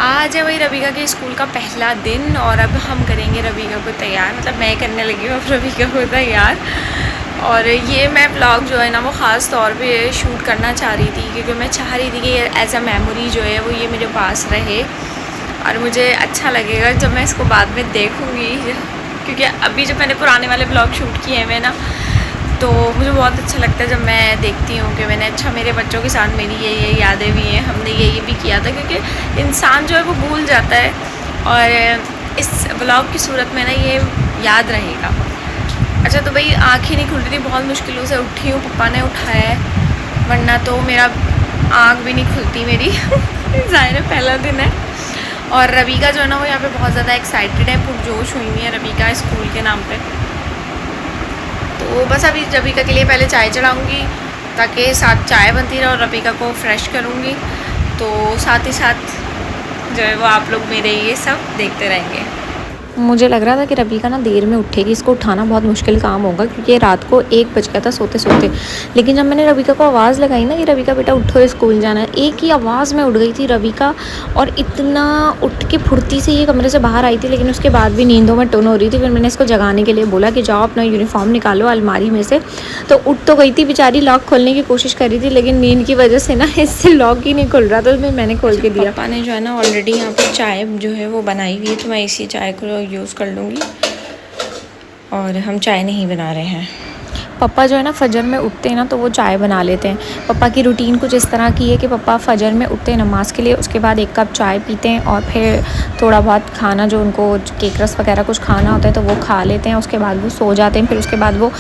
आज है वही रबीका के स्कूल का पहला दिन और अब हम करेंगे रबीका को तैयार, मतलब मैं करने लगी हूँ अब रबीका को तैयार। और ये मैं ब्लॉग जो है ना वो ख़ास तौर पे शूट करना चाह रही थी क्योंकि मैं चाह रही थी कि एज अ मेमोरी जो है वो ये मेरे पास रहे और मुझे अच्छा लगेगा जब मैं इसको बाद में देखूँगी। क्योंकि अभी जब मैंने पुराने वाले ब्लॉग शूट किए हैं ना तो मुझे बहुत अच्छा लगता है जब मैं देखती हूँ कि मैंने अच्छा मेरे बच्चों के साथ मेरी ये यादें भी हैं, हमने ये भी किया था। क्योंकि इंसान जो है वो भूल जाता है और इस ब्लॉग की सूरत में ना ये याद रहेगा। अच्छा तो भाई आँखें नहीं खुल रही थी, बहुत मुश्किलों से उठी हूँ, पापा ने उठाया है वरना तो मेरा आँख भी नहीं खुलती मेरी ज़ाहिर है पहला दिन है। और रबीका जो है ना वो यहाँ पे बहुत ज़्यादा एक्साइटेड है, पुरजोश हुई हुई है रबीका स्कूल के नाम पे। तो बस अभी रबीका के लिए पहले चाय चढ़ाऊँगी ताकि साथ चाय बनती रहे और रबीका को फ्रेश करूँगी। तो साथ ही साथ जो है वो आप लोग मेरे ये सब देखते रहेंगे। मुझे लग रहा था कि रबीका ना देर में उठेगी, इसको उठाना बहुत मुश्किल काम होगा क्योंकि रात को 1 बज गया था सोते सोते। लेकिन जब मैंने रबीका को आवाज़ लगाई ना कि रबीका बेटा उठो स्कूल जाना है, एक ही आवाज़ में उठ गई थी रबीका। और इतना उठ के फुर्ती से ये कमरे से बाहर आई थी, लेकिन उसके बाद भी नींदों में टोन हो रही थी। फिर मैंने इसको जगाने के लिए बोला कि जाओ अपना यूनिफॉर्म निकालो अलमारी में से। तो उठ तो गई थी बेचारी, लॉक खोलने की कोशिश कर रही थी लेकिन नींद की वजह से ना इससे लॉक ही नहीं खुल रहा था, तो मैंने खोल के दिया। पापा ने जो है ना ऑलरेडी यहाँ पर चाय जो है वो बनाई हुई है, तो मैं इसी चाय को यूज़ कर लूँगी और हम चाय नहीं बना रहे हैं। पापा जो है ना फजर में उठते हैं ना तो वो चाय बना लेते हैं। पापा की रूटीन कुछ इस तरह की है कि पापा फजर में उठते हैं नमाज़ के लिए, उसके बाद 1 कप चाय पीते हैं और फिर थोड़ा बहुत खाना जो उनको केक रस वगैरह कुछ खाना होता है तो वो खा लेते हैं। उसके बाद वो सो जाते हैं। फिर उसके बाद वो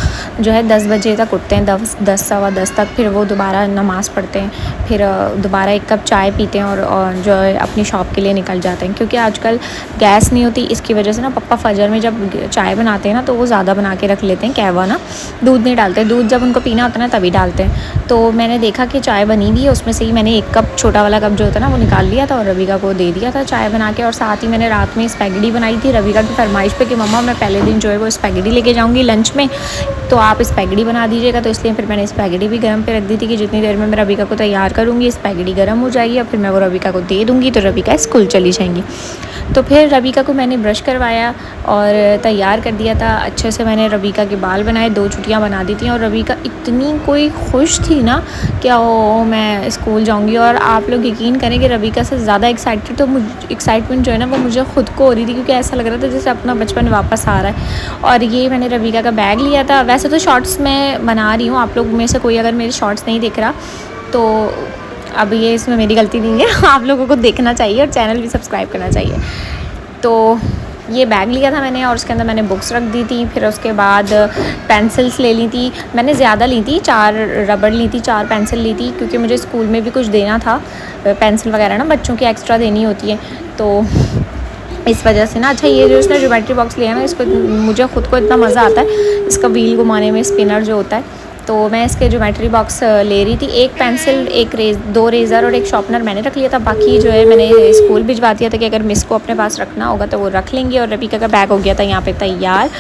जो है 10 बजे तक उठते हैं, 10 सवा 10 तक। फिर वो दोबारा नमाज़ पढ़ते हैं, फिर दोबारा 1 कप चाय पीते हैं और जो है अपनी शॉप के लिए निकल जाते हैं। क्योंकि आजकल गैस नहीं होती, इसकी वजह से ना पापा फजर में जब चाय बनाते हैं ना तो वो ज़्यादा बना के रख लेते हैं, कहवा ना, दूध नहीं डालते। दूध जब उनको पीना होता है ना तभी डालते हैं। तो मैंने देखा कि चाय बनी हुई है, उसमें से ही मैंने 1 कप छोटा वाला कप जो होता है ना वो निकाल लिया था और रबीका को दे दिया था चाय बना के। और साथ ही मैंने रात में स्पैगेटी बनाई थी रबीका की फरमाइश पे कि मम्मा मैं पहले दिन जो है वो स्पैगेटी लेके जाऊँगी लंच में, तो आप स्पैगेटी बना दीजिएगा। तो इसलिए फिर मैंने स्पैगेटी भी गर्म पे रख दी थी कि जितनी देर में मैं रबीका को तैयार करूँगी स्पैगेटी गर्म हो जाएगी और फिर मैं वो रबीका को दे दूँगी तो रबीका स्कूल चली जाएंगी। तो फिर रबीका को मैंने ब्रश करवाया और तैयार कर दिया था अच्छे से। मैंने रबीका के बाल बनाए, 2 छुट्टियाँ बना दी थी और रबीका इतनी कोई खुश थी ना कि ओ मैं स्कूल जाऊंगी। और आप लोग यकीन करें कि रबीका से ज़्यादा एक्साइटेड तो एक्साइटमेंट जो है ना वो मुझे ख़ुद को हो रही थी क्योंकि ऐसा लग रहा था जैसे अपना बचपन वापस आ रहा है। और ये मैंने रबीका का बैग लिया था। वैसे तो शॉर्ट्स मैं बना रही हूँ, आप लोग में से कोई अगर मेरे शॉर्ट्स नहीं दिख रहा तो अब ये इसमें मेरी गलती नहीं है आप लोगों को देखना चाहिए और चैनल भी सब्सक्राइब करना चाहिए। तो ये बैग लिया था मैंने और उसके अंदर मैंने बुक्स रख दी थी। फिर उसके बाद पेंसिल्स ले ली थी, मैंने ज़्यादा ली थी, 4 रबड़ ली थी, 4 पेंसिल ली थी क्योंकि मुझे स्कूल में भी कुछ देना था, पेंसिल वगैरह ना बच्चों की एक्स्ट्रा देनी होती है तो इस वजह से ना। अच्छा ये जो इसने ज्योमेट्री बॉक्स लिया ना इसको मुझे ख़ुद को इतना मज़ा आता है इसका व्हील घुमाने में, स्पिनर जो होता है। तो मैं इसके ज्योमेट्री बॉक्स ले रही थी। 1 पेंसिल, 2 रेज़र और 1 शार्पनर मैंने रख लिया था। बाकी जो है मैंने स्कूल भिजवा दिया था कि अगर मिस को अपने पास रखना होगा तो वो रख लेंगे। और रबीका का बैग हो गया था यहाँ पे तैयार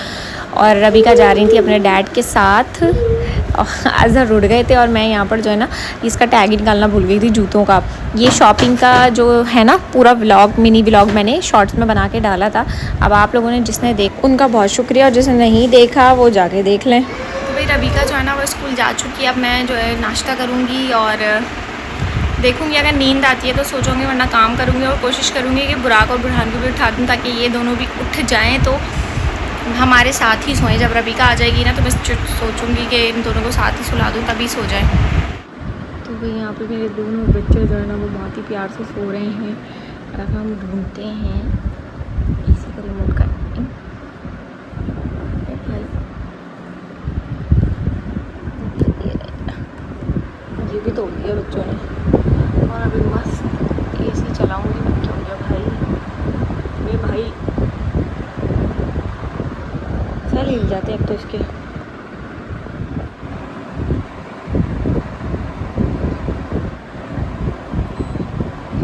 और रबीका जा रही थी अपने डैड के साथ। अज़हर रुड़ गए थे और मैं यहाँ पर जो है ना इसका टैग ही निकालना भूल गई थी जूतों का। ये शॉपिंग का जो है ना पूरा व्लॉग, मिनी व्लॉग मैंने शॉर्ट्स में बना के डाला था। अब आप लोगों ने जिसने उनका बहुत शुक्रिया और जिसने नहीं देखा वो जाके देख लें। तो भाई रबीका जो है ना वो स्कूल जा चुकी है। अब मैं जो है नाश्ता करूँगी और देखूँगी अगर नींद आती है तो सो जाऊँगी वरना काम करूँगी और कोशिश करूँगी कि बुराक और बुरहान को भी उठा दूँ ताकि ये दोनों भी उठ जाएँ तो हमारे साथ ही सोएं। जब रबीका आ जाएगी ना तो मैं सोचूंगी कि इन दोनों को साथ ही सुला दूँ तभी सो जाए। तो भाई यहाँ पे मेरे दोनों बच्चे जो है ना वो बहुत ही प्यार से सो रहे हैं। अब हम ढूंढते हैं इसी का रिमोट का भाई, ये भी तोड़ दिया बच्चों ने। और अभी मस्त AC चलाऊँगी मैं। क्या हो गया भाई, ये भाई चल हिल जाते अब तो इसके।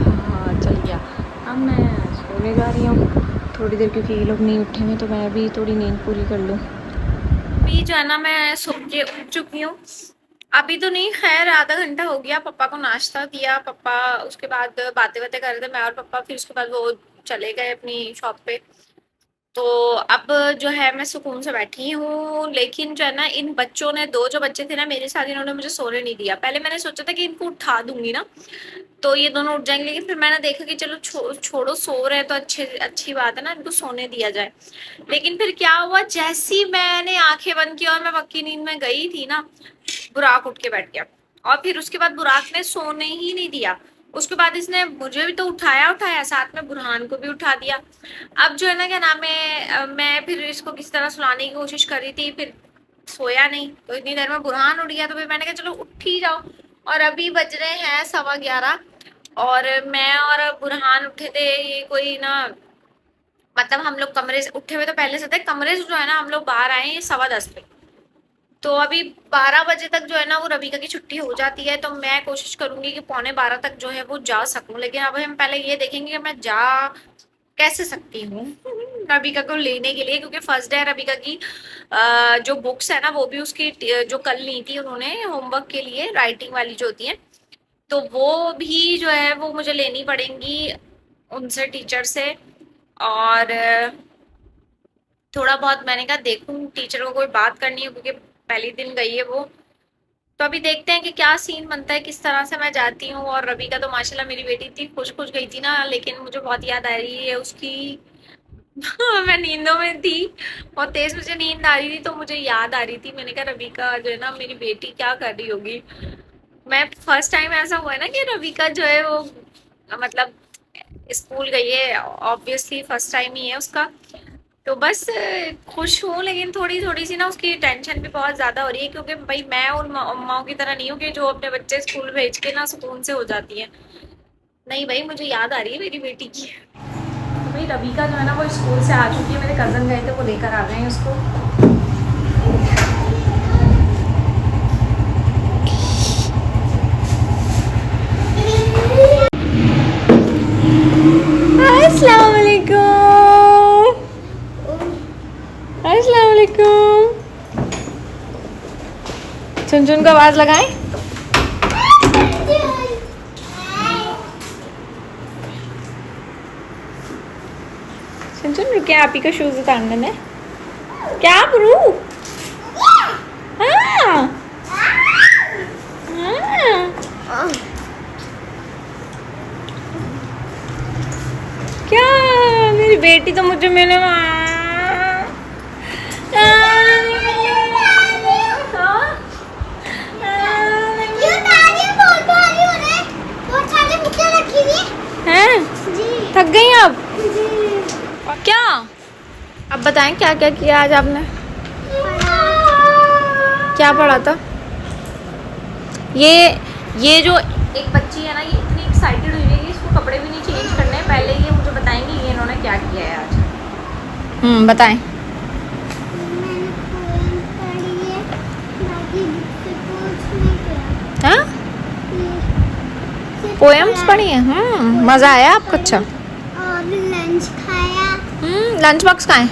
हाँ चल गया। अब मैं सोने जा रही हूँ थोड़ी देर क्योंकि ये लोग नहीं उठे हैं तो मैं भी थोड़ी नींद पूरी कर लूँ। अभी जो है ना मैं सो के उठ चुकी हूँ अभी तो नहीं, खैर आधा घंटा हो गया। पापा को नाश्ता दिया, पापा उसके बाद बातें बातें कर रहे थे मैं और पापा, फिर उसके बाद वो चले गए अपनी शॉप पे। तो अब जो है मैं सुकून से बैठी हूँ। लेकिन जो है ना, इन बच्चों ने, दो जो बच्चे थे ना मेरे साथ, इन्होंने मुझे सोने नहीं दिया। पहले मैंने सोचा था कि इनको उठा दूंगी ना तो ये दोनों उठ जाएंगे, लेकिन फिर मैंने देखा कि चलो छोड़ो, सो रहे हैं तो अच्छी बात है ना, इनको सोने दिया जाए। लेकिन फिर क्या हुआ, जैसी मैंने आंखें बंद की और मैं पक्की नींद में गई थी ना, बुराक उठ के बैठ गया। और फिर उसके बाद बुराक ने सोने ही नहीं दिया। उसके बाद इसने मुझे भी तो उठाया उठाया, साथ में बुरहान को भी उठा दिया। अब जो है ना, क्या नाम है, मैं फिर इसको किसी तरह सुलाने की कोशिश कर रही थी, फिर सोया नहीं। तो इतनी देर में बुरहान उठ गया, तो फिर मैंने कहा चलो उठ ही जाओ। और अभी बज रहे हैं 11:15, और मैं और बुरहान उठे थे, ये कोई ना, मतलब हम लोग कमरे से उठे हुए तो पहले से थे, कमरे से जो है ना हम लोग बाहर आए हैं 10:15 पे। तो अभी 12 बजे तक जो है ना वो रविका की छुट्टी हो जाती है, तो मैं कोशिश करूंगी कि 11:15 तक जो है वो जा सकूं। लेकिन अब हम पहले ये देखेंगे कि मैं जा कैसे सकती हूँ रविका को लेने के लिए, क्योंकि फर्स्ट डे रविका की जो बुक्स है ना, वो भी उसकी जो कल ली थी उन्होंने होमवर्क के लिए, राइटिंग वाली जो होती है, तो वो भी जो है वो मुझे लेनी पड़ेंगी उनसे, टीचर से। और थोड़ा बहुत मैंने कहा देखूं टीचर को कोई बात करनी है, क्योंकि पहले दिन गई है वो। तो अभी देखते हैं कि क्या सीन बनता है, किस तरह से मैं जाती हूँ। और रवि का तो माशाल्लाह मेरी बेटी इतनी खुश खुश गई थी ना, लेकिन मुझे बहुत याद आ रही है उसकी मैं नींदों में थी, बहुत तेज मुझे नींद आ रही थी, तो मुझे याद आ रही थी। मैंने कहा रवि का जो है ना, मेरी बेटी क्या कर रही होगी। मैं फर्स्ट टाइम ऐसा हुआ है ना कि रवि का जो है वो, मतलब स्कूल गई है, ऑब्वियसली फर्स्ट टाइम ही है उसका। तो बस खुश हूँ, लेकिन थोड़ी थोड़ी सी ना उसकी टेंशन भी बहुत ज्यादा हो रही है, क्योंकि भाई मैं उन अम्माओं की तरह नहीं हूँ कि जो अपने बच्चे स्कूल भेज के ना सुकून से हो जाती है। नहीं भाई, मुझे याद आ रही है मेरी बेटी की। तो भाई रवि का जो है ना वो स्कूल से आ चुकी है, मेरे कजन गए थे वो लेकर आ गए हैं उसको। अस्सलाम वालेकुम। अस्सलाम वालेकुम। चुन को आवाज लगाएं। चुन रुके, आप ही का शूज उतारने में। क्या ब्रू? हाँ हाँ। क्या, मेरी बेटी तो मुझे मिले थक गई अब क्या? अब बताएं क्या क्या किया आज आपने, क्या पढ़ा था? ये जो एक बच्ची है ना, ये इतनी एक्साइटेड हुई है कि इसको कपड़े भी नहीं चेंज करने, पहले ये मुझे बताएंगी ये इन्होंने क्या किया है आज। बताएं। हाँ, पोएम्स पढ़ी है। मजा आया आपको? अच्छा, और लंच खाया। लंच बॉक्स कहाँ है?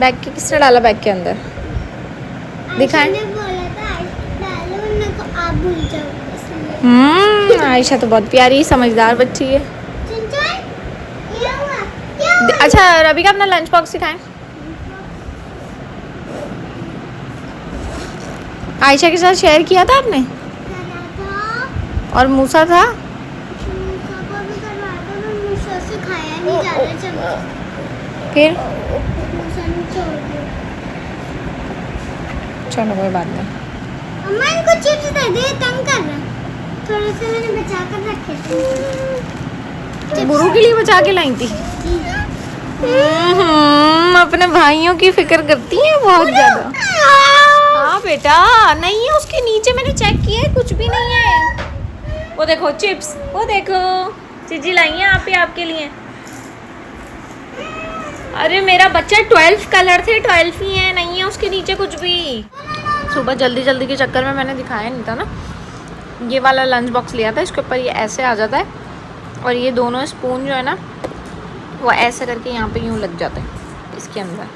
बैग के किसने डाला बैग के अंदर? दिखाएं। आयशा तो बहुत प्यारी समझदार बच्ची है। अच्छा रवि का अपना लंच बॉक्स दिखाएं। आयशा के साथ शेयर किया था आपने? और मूसा था? फिर चलो कोई बात नहीं। अम्मा इनको चिप्स दे दे, तंग कर रहा। थोड़े से मैंने बचा कर रखे थे। गुरु के लिए बचा के लाई थी। अपने भाइयों की फिक्र करती है बहुत ज्यादा। हाँ बेटा, नहीं है उसके नीचे, मैंने चेक किया है, कुछ भी नहीं है। वो देखो चिप्स, वो देखो चीजी लाई है आप ही आपके लिए। अरे मेरा बच्चा 12 कलर थे, 12 ही है, नहीं है उसके नीचे कुछ भी। सुबह जल्दी जल्दी के चक्कर में मैंने दिखाया नहीं था ना। ये वाला लंच बॉक्स लिया था, इसके ऊपर ये ऐसे आ जाता है, और ये दोनों स्पून जो है ना वो ऐसे करके यहाँ पे यूँ लग जाते हैं इसके अंदर।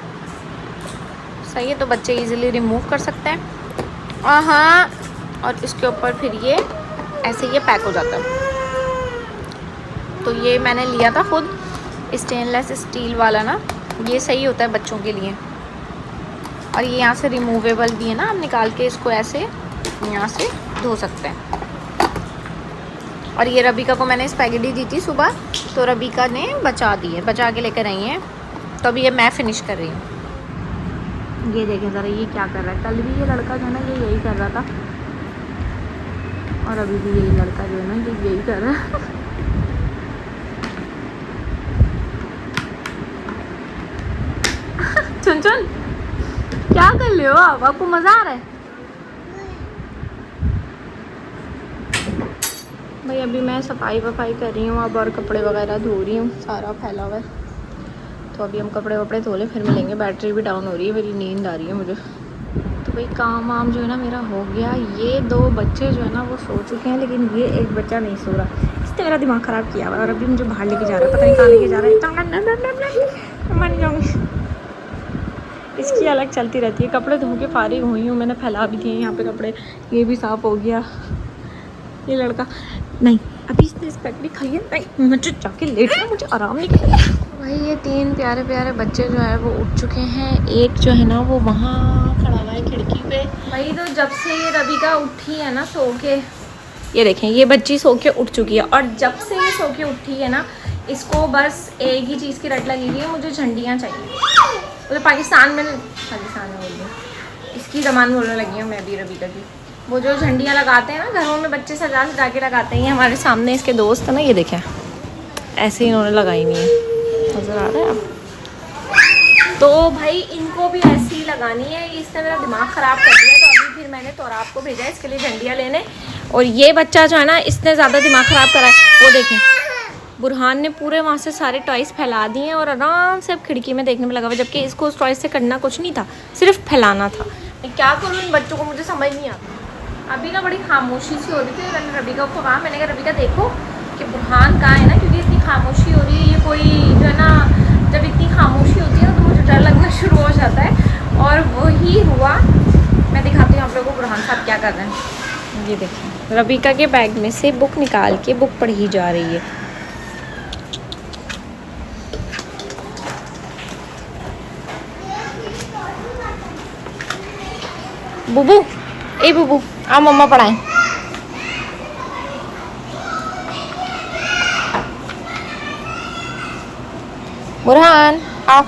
सही है, तो बच्चे इजीली रिमूव कर सकते हैं। हाँ, और इसके ऊपर फिर ये ऐसे ये पैक हो जाता है। तो ये मैंने लिया था खुद, स्टेनलेस स्टील वाला ना, ये सही होता है बच्चों के लिए। और ये यहाँ से रिमूवेबल भी है ना, आप निकाल के इसको ऐसे यहाँ से धो सकते हैं। और ये रबीका को मैंने स्पैगेटी दी थी सुबह, तो रबीका ने बचा के लेकर आई है। तो अभी ये मैं फिनिश कर रही हूँ। ये देखें ज़रा ये क्या कर रहा है। कल भी ये लड़का जो है ना ये यही कर रहा था, और अभी भी यही लड़का जो है ना ये यही कर रहा है। चुन चुन क्या कर रहे हो आप? आपको मज़ा आ रहा है? भाई अभी मैं सफाई वफाई कर रही हूँ अब, और कपड़े वगैरह धो रही हूँ, सारा फैला हुआ है। तो अभी हम कपड़े वपड़े धो लें, फिर मिलेंगे। बैटरी भी डाउन हो रही है, मेरी नींद आ रही है मुझे। तो भाई काम वाम जो है ना मेरा हो गया। ये 2 बच्चे जो है ना वो सो चुके हैं, लेकिन ये एक बच्चा नहीं सो रहा। इसने मेरा दिमाग ख़राब किया हुआ है, और अभी मुझे बाहर लेके जा रहा है, पता नहीं कहाँ लेके जा रहा है। मन जाऊँगी। इसकी अलग चलती रहती है। कपड़े धो के फारिग हुई हूँ, मैंने फैला भी दिए यहाँ पे कपड़े, ये भी साफ़ हो गया। ये लड़का नहीं, अभी इसने स्पैगेटी खाई है, नहीं मुझे जाके लेट है, मुझे आराम नहीं करना। भाई ये 3 प्यारे प्यारे बच्चे जो है वो उठ चुके हैं। एक जो है ना वो वहाँ खड़ा हुआ है खिड़की पे। भाई तो जब से ये रबीका उठी है ना सो के, ये देखें ये बच्ची सो के उठ चुकी है, और जब से ये सो के उठी है ना इसको बस एक ही चीज़ की रट लगी हुई है, मुझे झंडियाँ चाहिए। तो पाकिस्तान में बोल रही, इसकी ज़बान बोलने लगी हूँ मैं भी रबीका की। वो जो झंडियाँ लगाते हैं ना घरों में, बच्चे सजा के लगाते हैं, हमारे सामने इसके दोस्त है ना, ये देखें ऐसे ही इन्होंने लगाई हुई है, नज़र आ रहा है अब। तो भाई इनको भी ऐसे ही लगानी है। इसने मेरा दिमाग ख़राब कर दिया, तो अभी फिर मैंने तोराब को भेजा इसके लिए झंडियाँ लेने। और ये बच्चा जो है ना इसने ज़्यादा दिमाग ख़राब करा है। वो देखें बुरहान ने पूरे वहाँ से सारे टॉयज़ फैला दिए हैं, और आराम से अब खिड़की में देखने में लगा हुआ, जबकि इसको उस टॉयज़ से करना कुछ नहीं था, सिर्फ फैलाना था। मैं क्या करूँ इन बच्चों को, मुझे समझ नहीं आता। अभी ना बड़ी खामोशी सी हो रही थी, मैंने रबीका को कहा, मैंने कहा रबीका देखो कि बुरहान कहाँ है ना, क्योंकि इतनी खामोशी हो रही है। ये कोई जो है ना जब इतनी खामोशी होती है ना तो मुझे डर लगना शुरू हो जाता है, और वही हुआ। मैं दिखाती हूँ आप लोगों को बुरहान साहब क्या कर रहे हैं। ये देखिए रबीका के बैग में से बुक निकाल के बुक पढ़ी जा रही है। बुबू ए बुबू आ मम्मा पढ़ाएं। बुरहान आओ।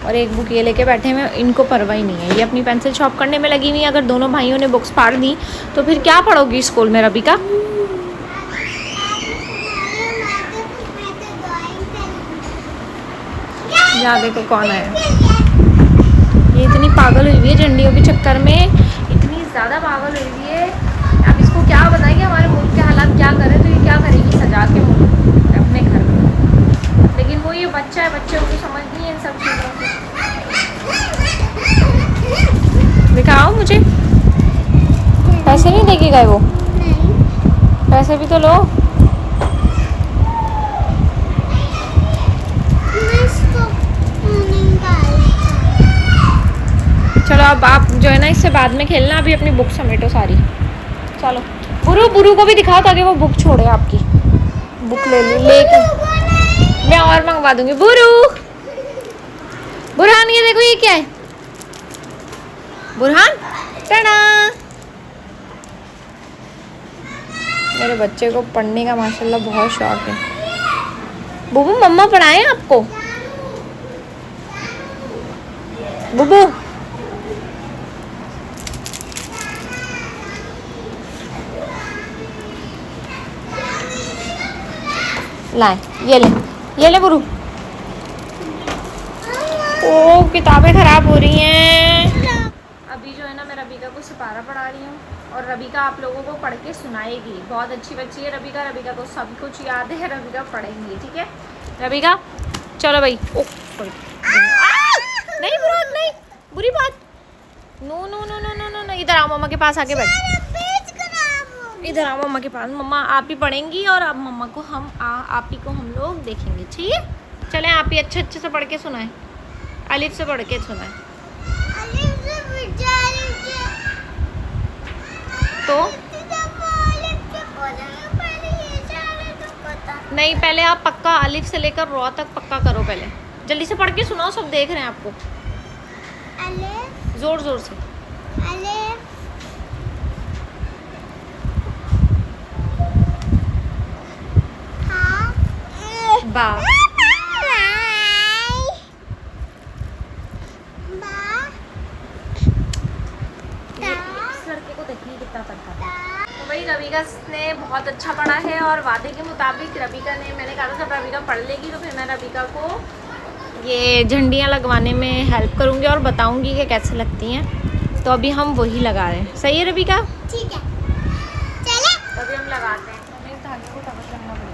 और एक बुक ये लेके बैठे हुए, इनको परवाह ही नहीं है, ये अपनी पेंसिल शॉर्प करने में लगी हुई है। अगर दोनों भाइयों ने बुक्स फाड़ दी तो फिर क्या पढ़ोगी स्कूल में रबीका? यहाँ देखो कौन है, ये इतनी पागल हुई है झंडियों के चक्कर में, इतनी ज़्यादा पागल हुई है। अब इसको क्या बताएंगे हमारे मुल्क के हालात क्या करें, तो ये क्या करेगी सजा के मुल्क अपने घर में। लेकिन वो ये बच्चा है, बच्चे को समझ नहीं है इन सब चीज़ों की। दिखाओ मुझे, पैसे नहीं देके गए वो? पैसे भी तो लो। चलो अब आप जो है ना इससे बाद में खेलना, अभी अपनी बुक समेटो सारी। चलो बुरू को भी दिखाओ ताकि वो बुक छोड़े आपकी। बुक लेके मैं और मंगवा दूंगी। बुरहान ये देखो ये क्या है? बुरहान टाटा। मेरे बच्चे को पढ़ने का माशाल्लाह बहुत शौक है। बुबू मम्मा पढ़ाएं आपको? बुबू लाए, ये ले बुरू। ओ किताबें खराब हो रही हैं। अभी जो है ना मैं रबीका को सिपारा पढ़ा रही हूँ, और रबीका आप लोगों को पढ़ के सुनाएगी। बहुत अच्छी बच्ची है रबीका, रबीका को सब कुछ याद है, रबीका पढ़ेंगी। ठीक है रबीका, चलो भाई। ओ नहीं बुरा नहीं, बुरी बात। No no no no no no no, इधर आओ मम्मा के पास आके बैठ। इधर आओ मम्मा के पास, मम्मा आप ही पढ़ेंगी, और अब मम्मा को आप ही को हम लोग देखेंगे। ठीक है चलें, आप ही अच्छे से पढ़ के सुनाएं, अलिफ से पढ़ के सुनाएं। तो नहीं, पहले आप पक्का अलिफ से लेकर रॉ तक पक्का करो। पहले जल्दी से पढ़ के सुनाओ, सब देख रहे हैं आपको। जोर जोर से। बा। इस लड़के को देखिए कितना पढ़ता है। तो भाई रविका ने बहुत अच्छा पढ़ा है और वादे के मुताबिक रविका ने, मैंने कहा था जब रविका पढ़ लेगी तो फिर मैं रविका को ये झंडियाँ लगवाने में हेल्प करूँगी और बताऊँगी कि कैसे लगती हैं। तो अभी हम वही लगा रहे हैं। सही है रविका? ठीक है, चले। तो अभी हम लगाते हैं। हमें धागे को टपक करना पड़ेगा।